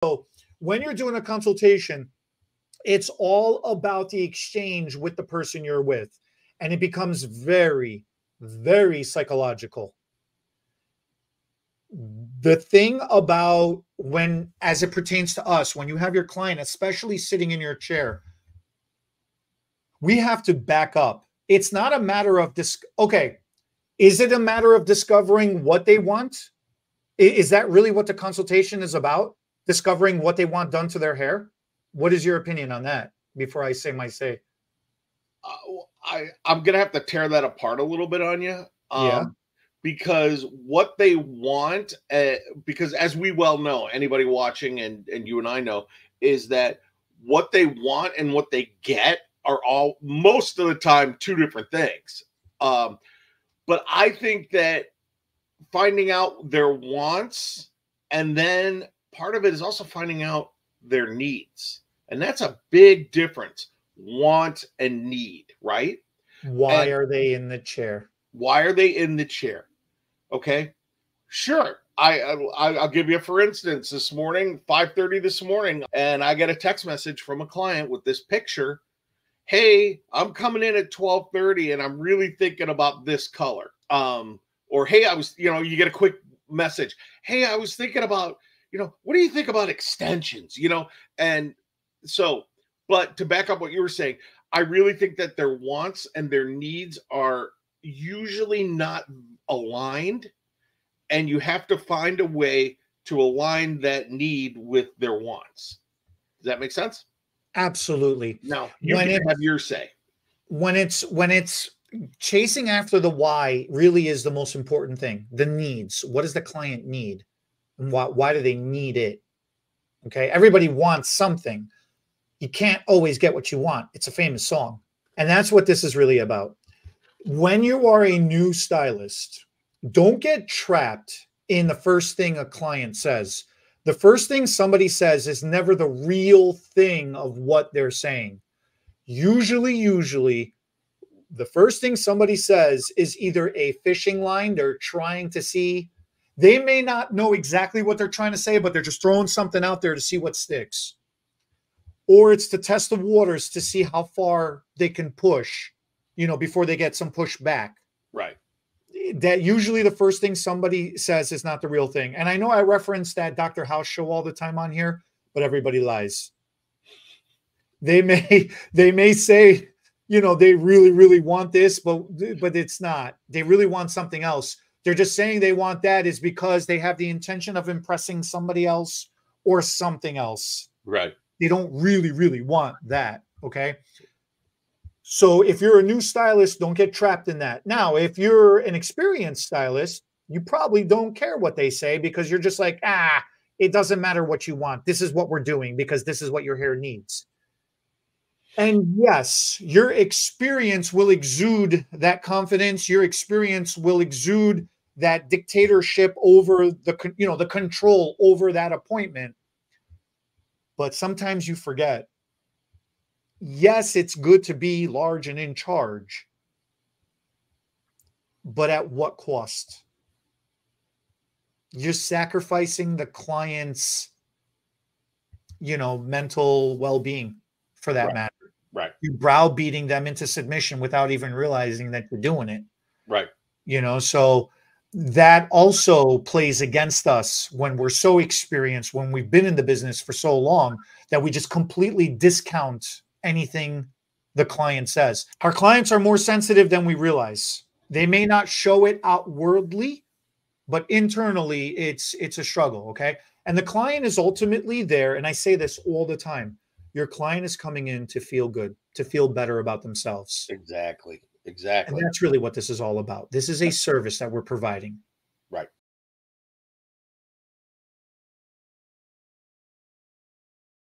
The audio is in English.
So when you're doing a consultation, it's all about the exchange with the person you're with. And it becomes very, very psychological. The thing about when, as it pertains to us, when you have your client, especially sitting in your chair, we have to back up. It's not a matter of this. Okay. Is it a matter of discovering what they want? Is that really what the consultation is about? Discovering what they want done to their hair? What is your opinion on that before I say my say? I'm going to have to tear that apart a little bit on you. Yeah. Because what they want, because as we well know, anybody watching and you and I know, is that what they want and what they get are all, most of the time, two different things. But I think that finding out their wants, and then part of it is also finding out their needs. And that's a big difference. Want and need, right? Why are they in the chair? Why are they in the chair? Okay, sure. I'll give you a for instance. This morning, 5:30 this morning, and I get a text message from a client with this picture. Hey, I'm coming in at 12:30 and I'm really thinking about this color. Or hey, I was, you get a quick message. Hey, I was thinking about, what do you think about extensions? And so, but to back up what you were saying, I really think that their wants and their needs are usually not aligned, and you have to find a way to align that need with their wants. Does that make sense? Absolutely. Now you can have your say. When it's chasing after the why really is the most important thing. The needs. What does the client need? And why do they need it? Okay. Everybody wants something. You can't always get what you want. It's a famous song. And that's what this is really about. When you are a new stylist, don't get trapped in the first thing a client says. The first thing somebody says is never the real thing of what they're saying. Usually, the first thing somebody says is either a fishing line. They're trying to see. They may not know exactly what they're trying to say, but they're just throwing something out there to see what sticks. Or it's to test the waters to see how far they can push, before they get some pushback. Right. That usually the first thing somebody says is not the real thing. And I know I reference that Dr. House show all the time on here, but everybody lies. They may say, they really, really want this, but it's not. They really want something else. They're just saying they want that is because they have the intention of impressing somebody else or something else. Right. They don't really, really want that. Okay. So if you're a new stylist, don't get trapped in that. Now, if you're an experienced stylist, you probably don't care what they say because you're just like, it doesn't matter what you want. This is what we're doing because this is what your hair needs. And yes, your experience will exude that confidence. Your experience will exude that dictatorship over the control over that appointment. But sometimes you forget. Yes, it's good to be large and in charge, but at what cost? You're sacrificing the client's, mental well-being for that matter. Right. You're browbeating them into submission without even realizing that you're doing it. Right. So that also plays against us when we're so experienced, when we've been in the business for so long that we just completely discount anything the client says. Our clients are more sensitive than we realize. They may not show it outwardly, but internally it's a struggle. Okay. And the client is ultimately there. And I say this all the time. Your client is coming in to feel good, to feel better about themselves. Exactly. And that's really what this is all about. This is a service that we're providing.